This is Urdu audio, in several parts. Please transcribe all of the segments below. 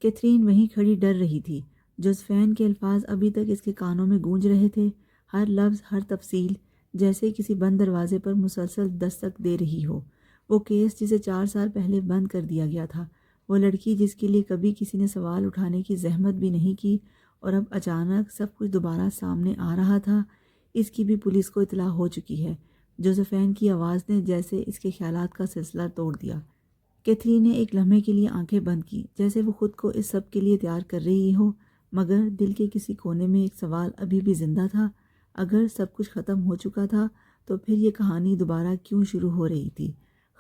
کیتھرین وہیں کھڑی ڈر رہی تھی۔ جوزفین کے الفاظ ابھی تک اس کے کانوں میں گونج رہے تھے، ہر لفظ، ہر تفصیل جیسے کسی بند دروازے پر مسلسل دستک دے رہی ہو۔ وہ کیس جسے 4 سال پہلے بند کر دیا گیا تھا، وہ لڑکی جس کے لیے کبھی کسی نے سوال اٹھانے کی زحمت بھی نہیں کی، اور اب اچانک سب کچھ دوبارہ سامنے آ رہا تھا۔ اس کی بھی پولیس کو اطلاع ہو چکی ہے۔ جوزفین کی آواز نے جیسے اس کے خیالات کا سلسلہ توڑ دیا۔ کیتھرین نے ایک لمحے کے لیے آنکھیں بند کی، جیسے وہ خود کو اس سب کے لیے تیار کر رہی ہو، مگر دل کے کسی کونے میں ایک سوال ابھی بھی زندہ تھا۔ اگر سب کچھ ختم ہو چکا تھا تو پھر یہ کہانی دوبارہ کیوں شروع ہو رہی تھی؟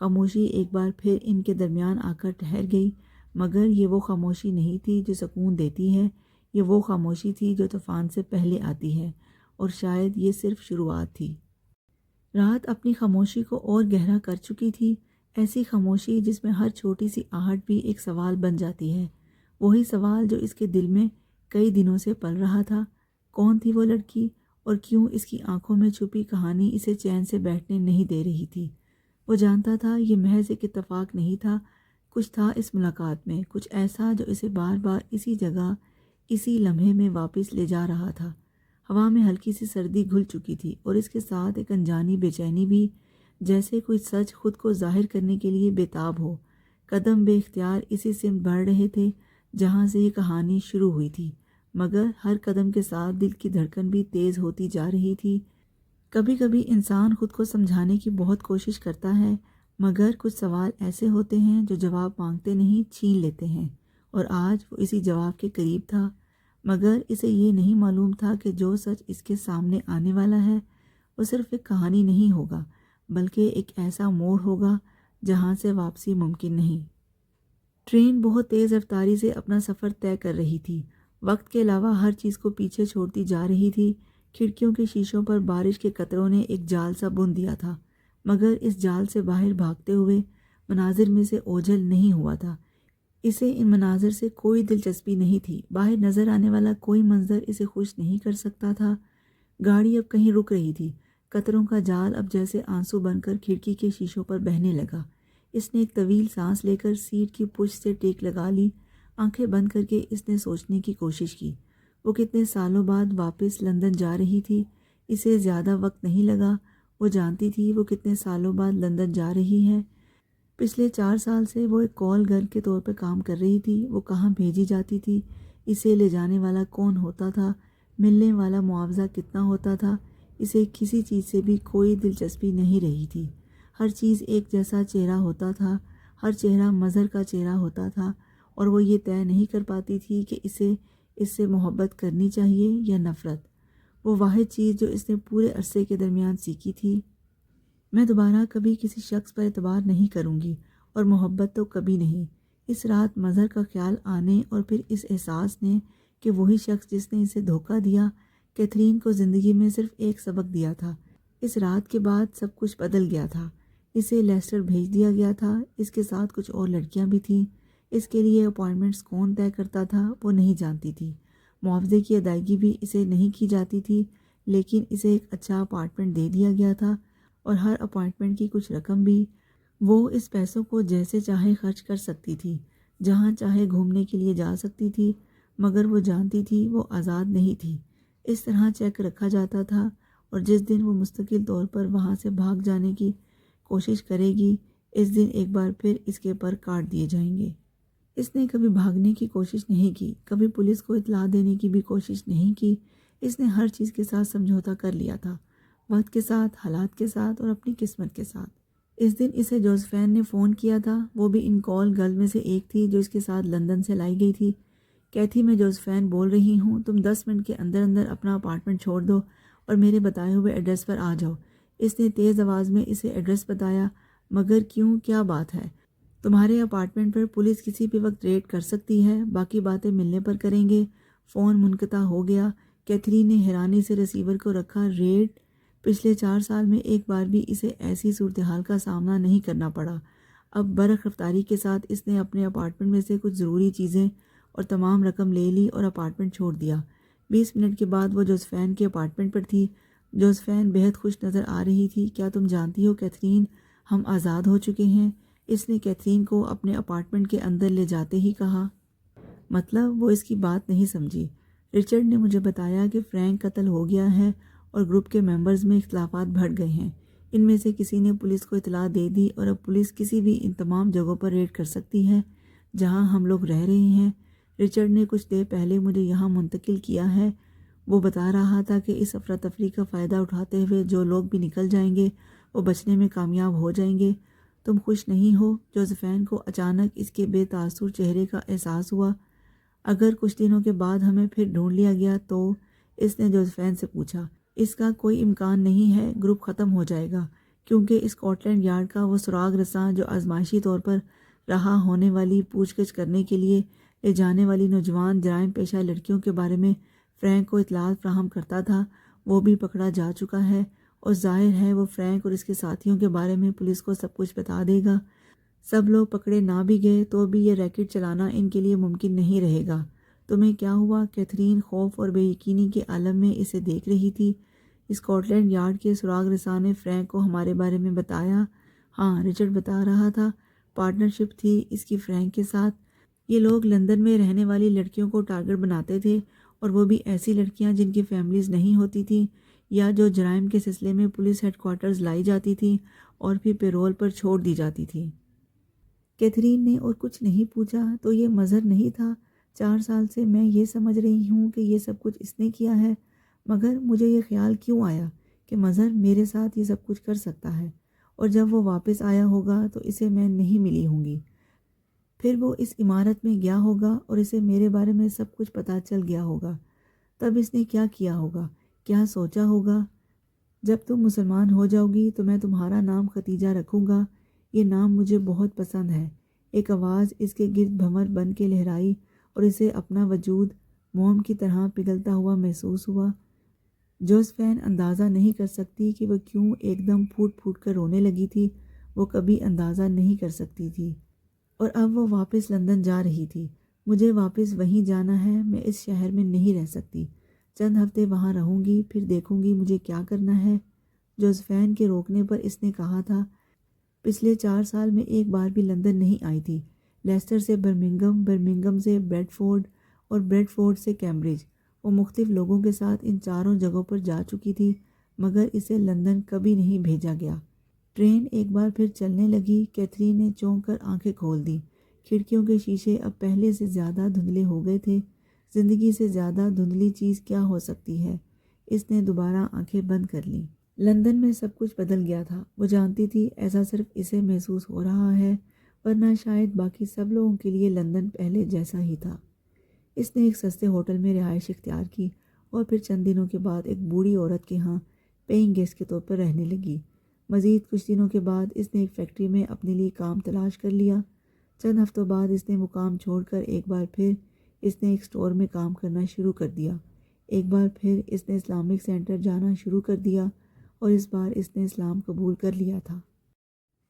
خاموشی ایک بار پھر ان کے درمیان آ کر ٹھہر گئی، مگر یہ وہ خاموشی نہیں تھی جو سکون دیتی ہے، یہ وہ خاموشی تھی جو طوفان سے پہلے آتی ہے، اور شاید یہ صرف شروعات تھی۔ رات اپنی خاموشی کو اور گہرا کر چکی تھی، ایسی خاموشی جس میں ہر چھوٹی سی آہٹ بھی ایک سوال بن جاتی ہے، وہی سوال جو اس کے دل میں کئی دنوں سے پل رہا تھا۔ کون تھی وہ لڑکی، اور کیوں اس کی آنکھوں میں چھپی کہانی اسے چین سے بیٹھنے نہیں دے رہی تھی؟ وہ جانتا تھا یہ محض ایک اتفاق نہیں تھا، کچھ تھا اس ملاقات میں، کچھ ایسا جو اسے بار بار اسی جگہ، اسی لمحے میں واپس لے جا رہا تھا۔ ہوا میں ہلکی سی سردی گھل چکی تھی، اور اس کے ساتھ ایک انجانی بے چینی بھی، جیسے کوئی سچ خود کو ظاہر کرنے کے لیے بےتاب ہو۔ قدم بے اختیار اسی سمت بڑھ رہے تھے جہاں سے یہ کہانی شروع ہوئی تھی، مگر ہر قدم کے ساتھ دل کی دھڑکن بھی تیز ہوتی جا رہی تھی۔ کبھی کبھی انسان خود کو سمجھانے کی بہت کوشش کرتا ہے، مگر کچھ سوال ایسے ہوتے ہیں جو جواب مانگتے نہیں، چھین لیتے ہیں، اور آج وہ اسی جواب کے قریب تھا، مگر اسے یہ نہیں معلوم تھا کہ جو سچ اس کے سامنے آنے والا ہے وہ صرف ایک کہانی نہیں ہوگا، بلکہ ایک ایسا موڑ ہوگا جہاں سے واپسی ممکن نہیں۔ ٹرین بہت تیز رفتاری سے اپنا سفر طے کر رہی تھی، وقت کے علاوہ ہر چیز کو پیچھے چھوڑتی جا رہی تھی۔ کھڑکیوں کے شیشوں پر بارش کے قطروں نے ایک جال سا بن دیا تھا، مگر اس جال سے باہر بھاگتے ہوئے مناظر میں سے اوجھل نہیں ہوا تھا۔ اسے ان مناظر سے کوئی دلچسپی نہیں تھی، باہر نظر آنے والا کوئی منظر اسے خوش نہیں کر سکتا تھا۔ گاڑی اب کہیں رک رہی تھی، قطروں کا جال اب جیسے آنسو بن کر کھڑکی کے شیشوں پر بہنے لگا۔ اس نے ایک طویل سانس لے کر سیٹ کی پشت سے ٹیک لگا لی، آنکھیں بند کر کے اس نے سوچنے کی کوشش کی۔ وہ کتنے سالوں بعد واپس لندن جا رہی تھی، اسے زیادہ وقت نہیں لگا، وہ جانتی تھی وہ کتنے سالوں بعد لندن جا رہی ہے۔ پچھلے 4 سال سے وہ ایک کال گرل کے طور پر کام کر رہی تھی، وہ کہاں بھیجی جاتی تھی، اسے لے جانے والا کون ہوتا تھا، ملنے والا معاوضہ کتنا ہوتا تھا، اسے کسی چیز سے بھی کوئی دلچسپی نہیں رہی تھی۔ ہر چیز ایک جیسا چہرہ ہوتا تھا، ہر چہرہ مظہر کا چہرہ ہوتا تھا، اور وہ یہ طے نہیں کر پاتی تھی کہ اسے اس سے محبت کرنی چاہیے یا نفرت۔ وہ واحد چیز جو اس نے پورے عرصے کے درمیان سیکھی تھی، میں دوبارہ کبھی کسی شخص پر اعتبار نہیں کروں گی، اور محبت تو کبھی نہیں۔ اس رات مظہر کا خیال آنے اور پھر اس احساس نے کہ وہی شخص جس نے اسے دھوکہ دیا، کیتھرین کو زندگی میں صرف ایک سبق دیا تھا۔ اس رات کے بعد سب کچھ بدل گیا تھا۔ اسے لیسٹر بھیج دیا گیا تھا، اس کے ساتھ کچھ اور لڑکیاں بھی تھیں۔ اس کے لیے اپائنٹمنٹس کون طے کرتا تھا وہ نہیں جانتی تھی، معاوضے کی ادائیگی بھی اسے نہیں کی جاتی تھی، لیکن اسے ایک اچھا اپارٹمنٹ دے دیا گیا تھا، اور ہر اپارٹمنٹ کی کچھ رقم بھی۔ وہ اس پیسوں کو جیسے چاہے خرچ کر سکتی تھی، جہاں چاہے گھومنے کے لیے جا سکتی تھی، مگر وہ جانتی تھی وہ آزاد نہیں تھی۔ اس طرح چیک رکھا جاتا تھا، اور جس دن وہ مستقل طور پر وہاں سے بھاگ جانے کی کوشش کرے گی، اس دن ایک بار پھر اس کے پر کاٹ دیے جائیں گے۔ اس نے کبھی بھاگنے کی کوشش نہیں کی، کبھی پولیس کو اطلاع دینے کی بھی کوشش نہیں کی۔ اس نے ہر چیز کے ساتھ سمجھوتا کر لیا تھا، وقت کے ساتھ، حالات کے ساتھ، اور اپنی قسمت کے ساتھ۔ اس دن اسے جوزفین نے فون کیا تھا، وہ بھی ان کال گرل میں سے ایک تھی جو اس کے ساتھ لندن سے لائی گئی تھی۔ کیتھی، میں جوزفین بول رہی ہوں، تم 10 منٹ کے اندر اندر اپنا اپارٹمنٹ چھوڑ دو اور میرے بتائے ہوئے ایڈریس پر آ جاؤ۔ اس نے تیز آواز میں اسے ایڈریس بتایا۔ مگر کیوں، کیا بات ہے؟ تمہارے اپارٹمنٹ پر پولیس کسی بھی وقت ریڈ کر سکتی ہے، باقی باتیں ملنے پر کریں گے۔ فون منقطع ہو گیا۔ کیتھرین نے حیرانی سے ریسیور کو رکھا۔ ریڈ؟ پچھلے 4 سال میں ایک بار بھی اسے ایسی صورتحال کا سامنا نہیں کرنا پڑا۔ اب برق رفتاری کے ساتھ اس نے اپنے اپارٹمنٹ میں سے کچھ ضروری چیزیں اور تمام رقم لے لی اور اپارٹمنٹ چھوڑ دیا۔ 20 منٹ کے بعد وہ جوزفین کے اپارٹمنٹ پر تھی۔ جوزفین بہت خوش نظر آ رہی تھی۔ کیا تم جانتی ہو کیتھرین، ہم آزاد ہو چکے ہیں، اس نے کیتھرین کو اپنے اپارٹمنٹ کے اندر لے جاتے ہی کہا۔ مطلب وہ اس کی بات نہیں سمجھی۔ رچرڈ نے مجھے بتایا کہ فرینک قتل ہو گیا ہے اور گروپ کے ممبرز میں اختلافات بڑھ گئے ہیں۔ ان میں سے کسی نے پولیس کو اطلاع دے دی اور اب پولیس کسی بھی ان تمام جگہوں پر ریڈ کر سکتی ہے جہاں ہم لوگ رہ رہے ہیں۔ رچرڈ نے کچھ دیر پہلے مجھے یہاں منتقل کیا ہے۔ وہ بتا رہا تھا کہ اس افراتفری کا فائدہ اٹھاتے ہوئے جو لوگ بھی نکل جائیں گے وہ بچنے میں کامیاب ہو جائیں گے۔ تم خوش نہیں ہو؟ جوزفین کو اچانک اس کے بے تاثر چہرے کا احساس ہوا۔ اگر کچھ دنوں کے بعد ہمیں پھر ڈھونڈ لیا گیا تو؟ اس نے جوزفین سے پوچھا۔ اس کا کوئی امکان نہیں ہے، گروپ ختم ہو جائے گا، کیونکہ اسکاٹ لینڈ یارڈ کا وہ سراغ رساں جو آزمائشی طور پر رہا ہونے والی پوچھ گچھ کرنے کے لیے لے جانے والی نوجوان جرائم پیشہ لڑکیوں کے بارے میں فرینک کو اطلاعات فراہم کرتا تھا، وہ بھی پکڑا جا چکا ہے، اور ظاہر ہے وہ فرینک اور اس کے ساتھیوں کے بارے میں پولیس کو سب کچھ بتا دے گا۔ سب لوگ پکڑے نہ بھی گئے تو بھی یہ ریکٹ چلانا ان کے لیے ممکن نہیں رہے گا۔ تمہیں کیا ہوا؟ کیتھرین خوف اور بے یقینی کے عالم میں اسے دیکھ رہی تھی۔ اسکاٹ لینڈ یارڈ کے سراغ رساں نے فرینک کو ہمارے بارے میں بتایا؟ ہاں، رچرڈ بتا رہا تھا، پارٹنرشپ تھی اس کی فرینک کے ساتھ۔ یہ لوگ لندن میں رہنے والی لڑکیوں کو ٹارگٹ بناتے تھے، اور وہ بھی ایسی لڑکیاں جن کی فیملیز نہیں ہوتی تھیں یا جو جرائم کے سلسلے میں پولیس ہیڈ کوارٹرز لائی جاتی تھیں اور پھر پیرول پر چھوڑ دی جاتی تھیں۔ کیتھرین نے اور کچھ نہیں پوچھا۔ تو یہ مظہر نہیں تھا؟ 4 سال سے میں یہ سمجھ رہی ہوں کہ یہ سب کچھ اس نے کیا ہے، مگر مجھے یہ خیال کیوں آیا کہ مظہر میرے ساتھ یہ سب کچھ کر سکتا ہے، اور جب وہ واپس آیا ہوگا تو اسے میں نہیں ملی ہوں گی۔ پھر وہ اس عمارت میں گیا ہوگا اور اسے میرے بارے میں سب کچھ پتہ چل گیا ہوگا۔ تب اس نے کیا کیا ہوگا، کیا سوچا ہوگا؟ جب تم مسلمان ہو جاؤ گی تو میں تمہارا نام ختیجہ رکھوں گا، یہ نام مجھے بہت پسند ہے۔ ایک آواز اس کے گرد بھنور بن کے لہرائی اور اسے اپنا وجود موم کی طرح پگھلتا ہوا محسوس ہوا۔ جوزفین اندازہ نہیں کر سکتی کہ وہ کیوں ایک دم پھوٹ پھوٹ کر رونے لگی تھی، وہ کبھی اندازہ نہیں کر سکتی تھی۔ اور اب وہ واپس لندن جا رہی تھی۔ مجھے واپس وہیں جانا ہے، میں اس شہر میں نہیں رہ سکتی۔ چند ہفتے وہاں رہوں گی، پھر دیکھوں گی مجھے کیا کرنا ہے۔ جوزفین کے روکنے پر اس نے کہا تھا، پچھلے 4 سال میں ایک بار بھی لندن نہیں آئی تھی۔ لیسٹر سے برمنگھم، برمنگھم سے بریڈ فورڈ اور بریڈ فورڈ سے کیمبرج۔ وہ مختلف لوگوں کے ساتھ ان چاروں جگہوں پر جا چکی تھی، مگر اسے لندن کبھی نہیں بھیجا گیا۔ ٹرین ایک بار پھر چلنے لگی۔ کیتھرین نے چونک کر آنکھیں کھول دیں۔ کھڑکیوں کے شیشے اب پہلے سے زیادہ دھندلے ہو گئے تھے۔ زندگی سے زیادہ دھندلی چیز کیا ہو سکتی ہے؟ اس نے دوبارہ آنکھیں بند کر لیں۔ لندن میں سب کچھ بدل گیا تھا۔ وہ جانتی تھی ایسا صرف اسے محسوس ہو رہا ہے، ورنہ شاید باقی سب لوگوں کے لیے لندن پہلے جیسا ہی تھا۔ اس نے ایک سستے ہوٹل میں رہائش اختیار کی اور پھر چند دنوں کے بعد ایک بوڑھی عورت کے ہاں پیئنگ گیسٹ کے طور پر رہنے لگی۔ مزید کچھ دنوں کے بعد اس نے ایک فیکٹری میں اپنے لیے کام تلاش کر لیا۔ چند ہفتوں بعد اس نے وہ کام چھوڑ کر ایک بار پھر اس نے ایک سٹور میں کام کرنا شروع کر دیا۔ ایک بار پھر اس نے اسلامک سینٹر جانا شروع کر دیا، اور اس بار اس نے اسلام قبول کر لیا تھا۔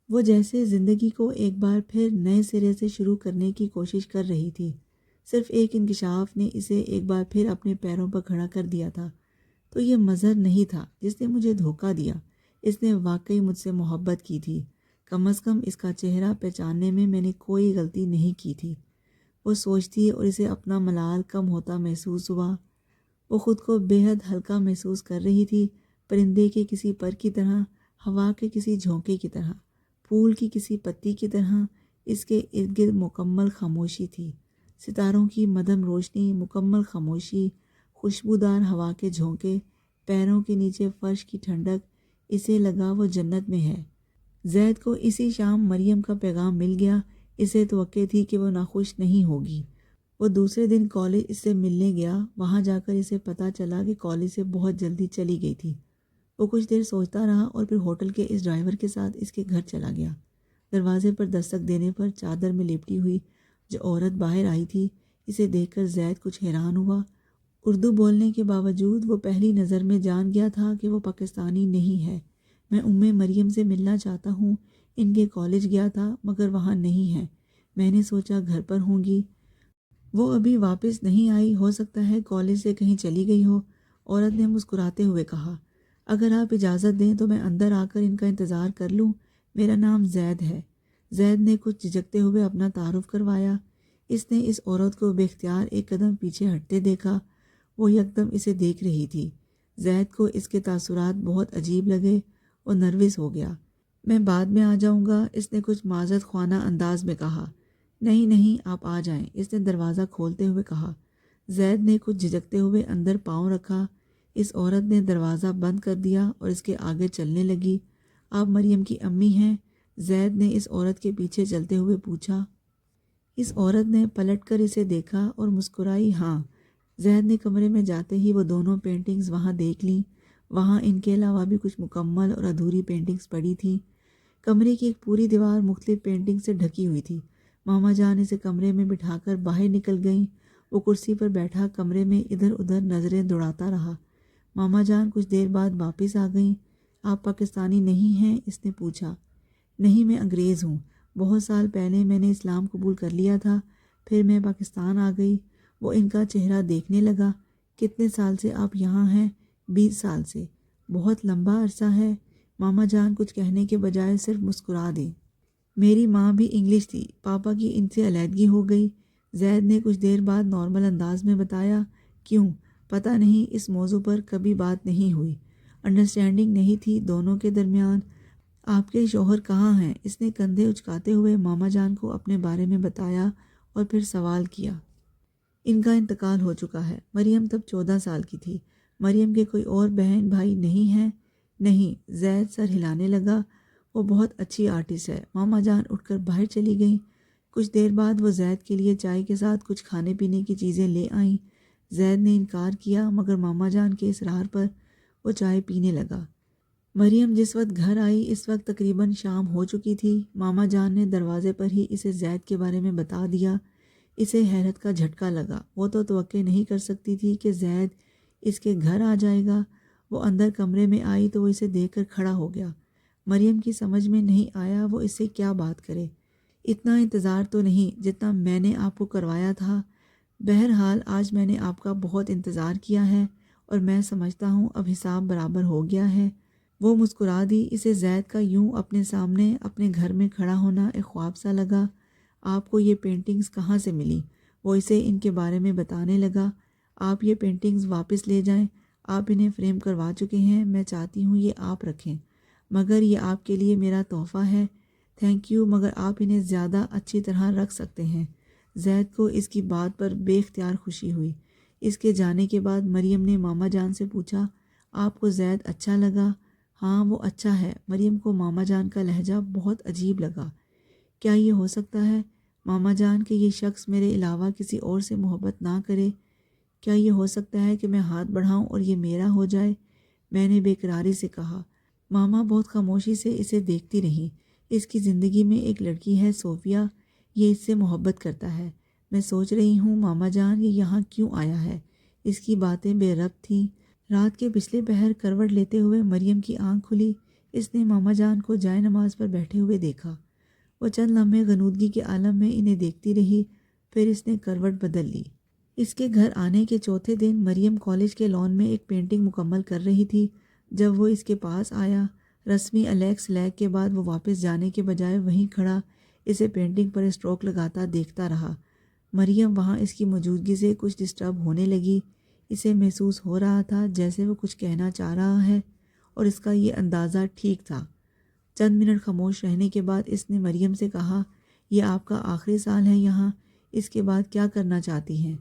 وہ جیسے زندگی کو ایک بار پھر نئے سرے سے شروع کرنے کی کوشش کر رہی تھی۔ صرف ایک انکشاف نے اسے ایک بار پھر اپنے پیروں پر کھڑا کر دیا تھا۔ تو یہ مظہر نہیں تھا جس نے مجھے دھوکہ دیا، اس نے واقعی مجھ سے محبت کی تھی۔ کم از کم اس کا چہرہ پہچاننے میں میں نے کوئی غلطی نہیں کی تھی۔ وہ سوچتی اور اسے اپنا ملال کم ہوتا محسوس ہوا۔ وہ خود کو بے حد ہلکا محسوس کر رہی تھی، پرندے کے کسی پر کی طرح، ہوا کے کسی جھونکے کی طرح، پھول کی کسی پتی کی طرح۔ اس کے ارد گرد مکمل خاموشی تھی، ستاروں کی مدھم روشنی، مکمل خاموشی، خوشبودار ہوا کے جھونکے، پیروں کے نیچے فرش کی ٹھنڈک۔ اسے لگا وہ جنت میں ہے۔ زید کو اسی شام مریم کا پیغام مل گیا۔ اسے توقع تھی کہ وہ ناخوش نہیں ہوگی۔ وہ دوسرے دن کالج اس سے ملنے گیا۔ وہاں جا کر اسے پتہ چلا کہ کالج سے بہت جلدی چلی گئی تھی۔ وہ کچھ دیر سوچتا رہا اور پھر ہوٹل کے اس ڈرائیور کے ساتھ اس کے گھر چلا گیا۔ دروازے پر دستک دینے پر چادر میں لپٹی ہوئی جو عورت باہر آئی تھی، اسے دیکھ کر زید کچھ حیران ہوا۔ اردو بولنے کے باوجود وہ پہلی نظر میں جان گیا تھا کہ وہ پاکستانی نہیں ہے۔ میں مریم سے ملنا چاہتا ہوں، ان کے کالج گیا تھا مگر وہاں نہیں ہے۔ میں نے سوچا گھر پر ہوں گی۔ وہ ابھی واپس نہیں آئی، ہو سکتا ہے کالج سے کہیں چلی گئی ہو، عورت نے مسکراتے ہوئے کہا۔ اگر آپ اجازت دیں تو میں اندر آ کر ان کا انتظار کر لوں۔ میرا نام زید ہے۔ زید نے کچھ جھجکتے ہوئے اپنا تعارف کروایا۔ اس نے اس عورت کو بے اختیار ایک قدم پیچھے ہٹتے دیکھا۔ وہ یکدم اسے دیکھ رہی تھی۔ زید کو اس کے تاثرات بہت عجیب لگے اور نروس ہو گیا۔ میں بعد میں آ جاؤں گا، اس نے کچھ معذرت خوانا انداز میں کہا۔ نہیں نہیں، آپ آ جائیں، اس نے دروازہ کھولتے ہوئے کہا۔ زید نے کچھ جھجکتے ہوئے اندر پاؤں رکھا۔ اس عورت نے دروازہ بند کر دیا اور اس کے آگے چلنے لگی۔ آپ مریم کی امی ہیں؟ زید نے اس عورت کے پیچھے چلتے ہوئے پوچھا۔ اس عورت نے پلٹ کر اسے دیکھا اور مسکرائی۔ ہاں۔ زید نے کمرے میں جاتے ہی وہ دونوں پینٹنگز وہاں دیکھ لیں۔ وہاں ان کے علاوہ بھی کچھ مکمل اور ادھوری پینٹنگز پڑی تھیں۔ کمرے کی ایک پوری دیوار مختلف پینٹنگ سے ڈھکی ہوئی تھی۔ ماما جان اسے کمرے میں بٹھا کر باہر نکل گئیں۔ وہ کرسی پر بیٹھا کمرے میں ادھر ادھر نظریں دوڑاتا رہا۔ ماما جان کچھ دیر بعد واپس آ گئیں۔ آپ پاکستانی نہیں ہیں؟ اس نے پوچھا۔ نہیں، میں انگریز ہوں۔ بہت سال پہلے میں نے اسلام قبول کر لیا تھا، پھر میں پاکستان آ گئی۔ وہ ان کا چہرہ دیکھنے لگا۔ کتنے سال سے آپ یہاں ہیں؟ 20 سال سے۔ بہت لمبا عرصہ ہے۔ ماما جان کچھ کہنے کے بجائے صرف مسکرا دی۔ میری ماں بھی انگلش تھی، پاپا کی ان سے علیحدگی ہو گئی۔ زید نے کچھ دیر بعد نارمل انداز میں بتایا۔ کیوں؟ پتہ نہیں، اس موضوع پر کبھی بات نہیں ہوئی۔ انڈرسٹینڈنگ نہیں تھی دونوں کے درمیان۔ آپ کے شوہر کہاں ہیں؟ اس نے کندھے اچکاتے ہوئے ماما جان کو اپنے بارے میں بتایا اور پھر سوال کیا۔ ان کا انتقال ہو چکا ہے۔ مریم تب 14 سال کی تھی۔ مریم کے کوئی اور بہن بھائی نہیں ہیں؟ نہیں۔ زید سر ہلانے لگا۔ وہ بہت اچھی آرٹسٹ ہے۔ ماما جان اٹھ کر باہر چلی گئیں۔ کچھ دیر بعد وہ زید کے لیے چائے کے ساتھ کچھ کھانے پینے کی چیزیں لے آئیں۔ زید نے انکار کیا، مگر ماما جان کے اصرار پر وہ چائے پینے لگا۔ مریم جس وقت گھر آئی اس وقت تقریباً شام ہو چکی تھی۔ ماما جان نے دروازے پر ہی اسے زید کے بارے میں بتا دیا۔ اسے حیرت کا جھٹکا لگا۔ وہ تو توقع نہیں کر سکتی تھی کہ زید اس کے گھر آ جائے گا۔ وہ اندر کمرے میں آئی تو وہ اسے دیکھ کر کھڑا ہو گیا۔ مریم کی سمجھ میں نہیں آیا وہ اس سے کیا بات کرے۔ اتنا انتظار تو نہیں جتنا میں نے آپ کو کروایا تھا۔ بہرحال آج میں نے آپ کا بہت انتظار کیا ہے اور میں سمجھتا ہوں اب حساب برابر ہو گیا ہے۔ وہ مسکرا دی۔ اسے زید کا یوں اپنے سامنے اپنے گھر میں کھڑا ہونا ایک خواب سا لگا۔ آپ کو یہ پینٹنگز کہاں سے ملی؟ وہ اسے ان کے بارے میں بتانے لگا۔ آپ یہ پینٹنگز واپس لے جائیں، آپ انہیں فریم کروا چکے ہیں۔ میں چاہتی ہوں یہ آپ رکھیں، مگر یہ آپ کے لیے میرا تحفہ ہے۔ تھینک یو، مگر آپ انہیں زیادہ اچھی طرح رکھ سکتے ہیں۔ زید کو اس کی بات پر بے اختیار خوشی ہوئی۔ اس کے جانے کے بعد مریم نے ماما جان سے پوچھا، آپ کو زید اچھا لگا؟ ہاں، وہ اچھا ہے۔ مریم کو ماما جان کا لہجہ بہت عجیب لگا۔ کیا یہ ہو سکتا ہے ماما جان کہ یہ شخص میرے علاوہ کسی اور سے محبت نہ کرے؟ کیا یہ ہو سکتا ہے کہ میں ہاتھ بڑھاؤں اور یہ میرا ہو جائے؟ میں نے بے قراری سے کہا۔ ماما بہت خاموشی سے اسے دیکھتی رہیں۔ اس کی زندگی میں ایک لڑکی ہے صوفیہ، یہ اس سے محبت کرتا ہے۔ میں سوچ رہی ہوں ماما جان یہ یہاں کیوں آیا ہے؟ اس کی باتیں بے ربط تھیں۔ رات کے پچھلے پہر کروٹ لیتے ہوئے مریم کی آنکھ کھلی۔ اس نے ماما جان کو جائے نماز پر بیٹھے ہوئے دیکھا۔ وہ چند لمحے غنودگی کے عالم میں انہیں دیکھتی رہی، پھر اس نے کروٹ بدل لی۔ اس کے گھر آنے کے چوتھے دن مریم کالج کے لان میں ایک پینٹنگ مکمل کر رہی تھی جب وہ اس کے پاس آیا۔ رسمی الیکس لیگ کے بعد وہ واپس جانے کے بجائے وہیں کھڑا اسے پینٹنگ پر اسٹروک لگاتا دیکھتا رہا۔ مریم وہاں اس کی موجودگی سے کچھ ڈسٹرب ہونے لگی۔ اسے محسوس ہو رہا تھا جیسے وہ کچھ کہنا چاہ رہا ہے اور اس کا یہ اندازہ ٹھیک تھا۔ چند منٹ خاموش رہنے کے بعد اس نے مریم سے کہا، یہ آپ کا آخری سال ہے یہاں، اس کے بعد کیا کرنا چاہتی ہیں؟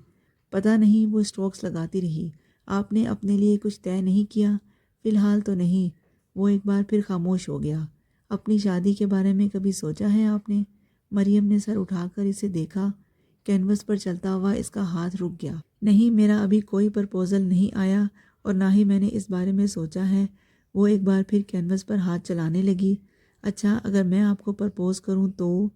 پتہ نہیں، وہ اسٹروکس لگاتی رہی۔ آپ نے اپنے لیے کچھ طے نہیں کیا؟ فی الحال تو نہیں۔ وہ ایک بار پھر خاموش ہو گیا۔ اپنی شادی کے بارے میں کبھی سوچا ہے آپ نے؟ مریم نے سر اٹھا کر اسے دیکھا۔ کینوس پر چلتا ہوا اس کا ہاتھ رک گیا۔ نہیں، میرا ابھی کوئی پرپوزل نہیں آیا اور نہ ہی میں نے اس بارے میں سوچا ہے۔ وہ ایک بار پھر کینوس پر ہاتھ چلانے لگی۔ اچھا، اگر میں آپ کو پرپوز کروں تو؟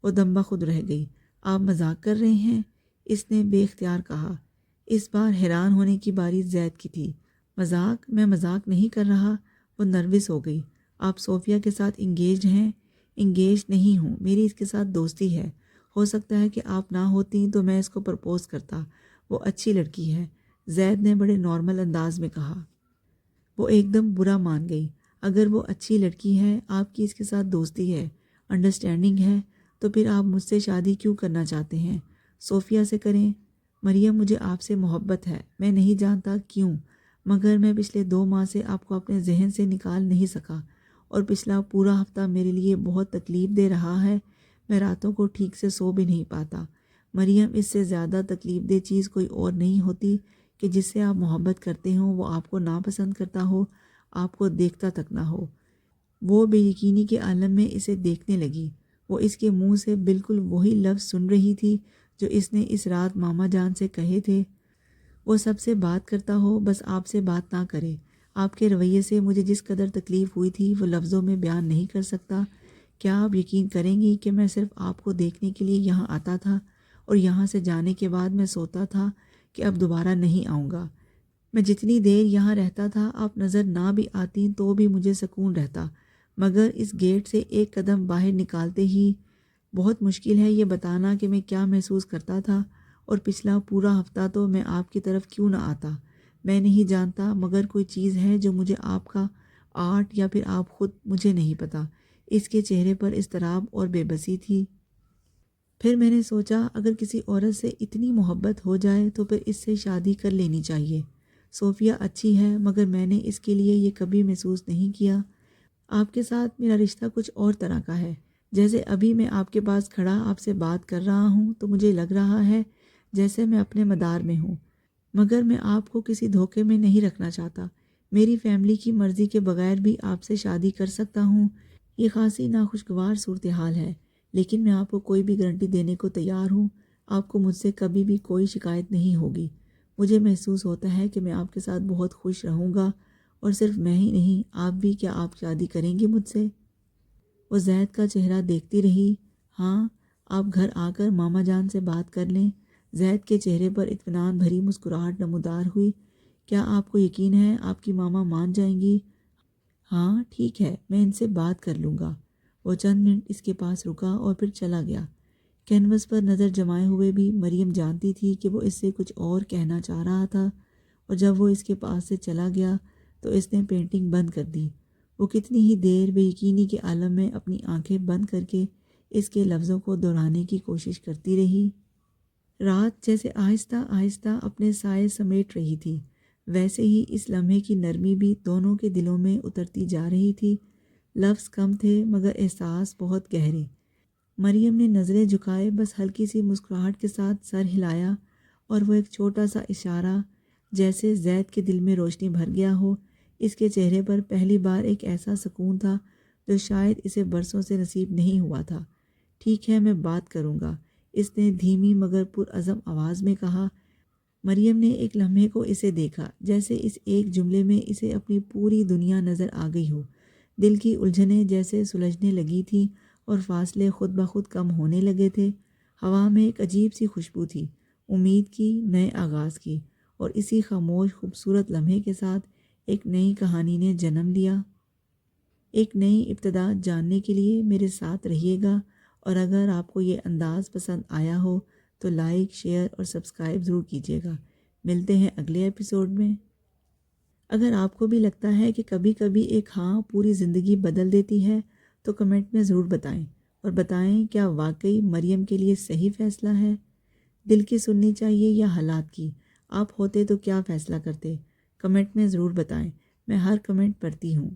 وہ دم بخود رہ گئی۔ آپ مذاق کر رہے ہیں؟ اس نے بے اختیار کہا۔ اس بار حیران ہونے کی باری زید کی تھی۔ مذاق؟ میں مذاق نہیں کر رہا۔ وہ نروس ہو گئی۔ آپ صوفیہ کے ساتھ انگیجڈ ہیں؟ انگیجڈ نہیں ہوں، میری اس کے ساتھ دوستی ہے۔ ہو سکتا ہے کہ آپ نہ ہوتی تو میں اس کو پرپوز کرتا۔ وہ اچھی لڑکی ہے، زید نے بڑے نارمل انداز میں کہا۔ وہ ایک دم برا مان گئی۔ اگر وہ اچھی لڑکی ہے، آپ کی اس کے ساتھ دوستی ہے، انڈرسٹینڈنگ ہے، تو پھر آپ مجھ سے شادی کیوں کرنا چاہتے ہیں؟ صوفیہ سے کریں۔ مریم، مجھے آپ سے محبت ہے، میں نہیں جانتا کیوں، مگر میں پچھلے 2 ماہ سے آپ کو اپنے ذہن سے نکال نہیں سکا، اور پچھلا پورا ہفتہ میرے لیے بہت تکلیف دہ رہا ہے۔ میں راتوں کو ٹھیک سے سو بھی نہیں پاتا۔ مریم، اس سے زیادہ تکلیف دہ چیز کوئی اور نہیں ہوتی کہ جس سے آپ محبت کرتے ہوں وہ آپ کو ناپسند کرتا ہو، آپ کو دیکھتا تک نہ ہو۔ وہ بے یقینی کے عالم میں اسے دیکھنے لگی۔ وہ اس کے منہ سے بالکل وہی لفظ سن رہی تھی جو اس نے اس رات ماما جان سے کہے تھے۔ وہ سب سے بات کرتا ہو، بس آپ سے بات نہ کرے۔ آپ کے رویے سے مجھے جس قدر تکلیف ہوئی تھی وہ لفظوں میں بیان نہیں کر سکتا۔ کیا آپ یقین کریں گی کہ میں صرف آپ کو دیکھنے کے لیے یہاں آتا تھا، اور یہاں سے جانے کے بعد میں سوتا تھا کہ اب دوبارہ نہیں آؤں گا۔ میں جتنی دیر یہاں رہتا تھا آپ نظر نہ بھی آتی تو بھی مجھے سکون رہتا، مگر اس گیٹ سے ایک قدم باہر نکالتے ہی بہت مشکل ہے یہ بتانا کہ میں کیا محسوس کرتا تھا، اور پچھلا پورا ہفتہ تو میں آپ کی طرف کیوں نہ آتا۔ میں نہیں جانتا، مگر کوئی چیز ہے جو مجھے آپ کا آرٹ، یا پھر آپ خود، مجھے نہیں پتا۔ اس کے چہرے پر اضطراب اور بے بسی تھی۔ پھر میں نے سوچا اگر کسی عورت سے اتنی محبت ہو جائے تو پھر اس سے شادی کر لینی چاہیے۔ صوفیہ اچھی ہے، مگر میں نے اس کے لیے یہ کبھی محسوس نہیں کیا۔ آپ کے ساتھ میرا رشتہ کچھ اور طرح کا ہے۔ جیسے ابھی میں آپ کے پاس کھڑا آپ سے بات کر رہا ہوں تو مجھے لگ رہا ہے جیسے میں اپنے مدار میں ہوں، مگر میں آپ کو کسی دھوکے میں نہیں رکھنا چاہتا۔ میری فیملی کی مرضی کے بغیر بھی آپ سے شادی کر سکتا ہوں۔ یہ خاصی ناخوشگوار صورتحال ہے، لیکن میں آپ کو کوئی بھی گارنٹی دینے کو تیار ہوں۔ آپ کو مجھ سے کبھی بھی کوئی شکایت نہیں ہوگی۔ مجھے محسوس ہوتا ہے کہ میں آپ کے ساتھ بہت خوش رہوں گا، اور صرف میں ہی نہیں، آپ بھی۔ کیا آپ شادی کریں گے مجھ سے؟ وہ زید کا چہرہ دیکھتی رہی۔ ہاں، آپ گھر آ کر ماما جان سے بات کر لیں۔ زید کے چہرے پر اطمینان بھری مسکراہٹ نمودار ہوئی۔ کیا آپ کو یقین ہے آپ کی ماما مان جائیں گی؟ ہاں ٹھیک ہے، میں ان سے بات کر لوں گا۔ وہ چند منٹ اس کے پاس رکا اور پھر چلا گیا۔ کینوس پر نظر جمائے ہوئے بھی مریم جانتی تھی کہ وہ اس سے کچھ اور کہنا چاہ رہا تھا، اور جب وہ اس کے پاس سے چلا گیا تو اس نے پینٹنگ بند کر دی۔ وہ کتنی ہی دیر بے یقینی کے عالم میں اپنی آنکھیں بند کر کے اس کے لفظوں کو دہرانے کی کوشش کرتی رہی۔ رات جیسے آہستہ آہستہ اپنے سائے سمیٹ رہی تھی، ویسے ہی اس لمحے کی نرمی بھی دونوں کے دلوں میں اترتی جا رہی تھی۔ لفظ کم تھے مگر احساس بہت گہرے۔ مریم نے نظریں جھکائے، بس ہلکی سی مسکراہٹ کے ساتھ سر ہلایا، اور وہ ایک چھوٹا سا اشارہ جیسے زید کے دل میں روشنی بھر گیا ہو۔ اس کے چہرے پر پہلی بار ایک ایسا سکون تھا جو شاید اسے برسوں سے نصیب نہیں ہوا تھا۔ ٹھیک ہے، میں بات کروں گا، اس نے دھیمی مگر پرعزم آواز میں کہا۔ مریم نے ایک لمحے کو اسے دیکھا، جیسے اس ایک جملے میں اسے اپنی پوری دنیا نظر آ گئی ہو۔ دل کی الجھنیں جیسے سلجھنے لگی تھیں اور فاصلے خود بخود کم ہونے لگے تھے۔ ہوا میں ایک عجیب سی خوشبو تھی، امید کی، نئے آغاز کی، اور اسی خاموش خوبصورت لمحے کے ساتھ ایک نئی کہانی نے جنم لیا۔ ایک نئی ابتدا جاننے کے لیے میرے ساتھ رہیے گا، اور اگر آپ کو یہ انداز پسند آیا ہو تو لائک، شیئر اور سبسکرائب ضرور کیجیے گا۔ ملتے ہیں اگلے ایپیسوڈ میں۔ اگر آپ کو بھی لگتا ہے کہ کبھی کبھی ایک ہاں پوری زندگی بدل دیتی ہے تو کمنٹ میں ضرور بتائیں، اور بتائیں کیا واقعی مریم کے لیے صحیح فیصلہ ہے۔ دل کی سننی چاہیے یا حالات کی؟ آپ ہوتے تو کیا فیصلہ کرتے؟ کمنٹ میں ضرور بتائیں، میں ہر کمنٹ پڑھتی ہوں۔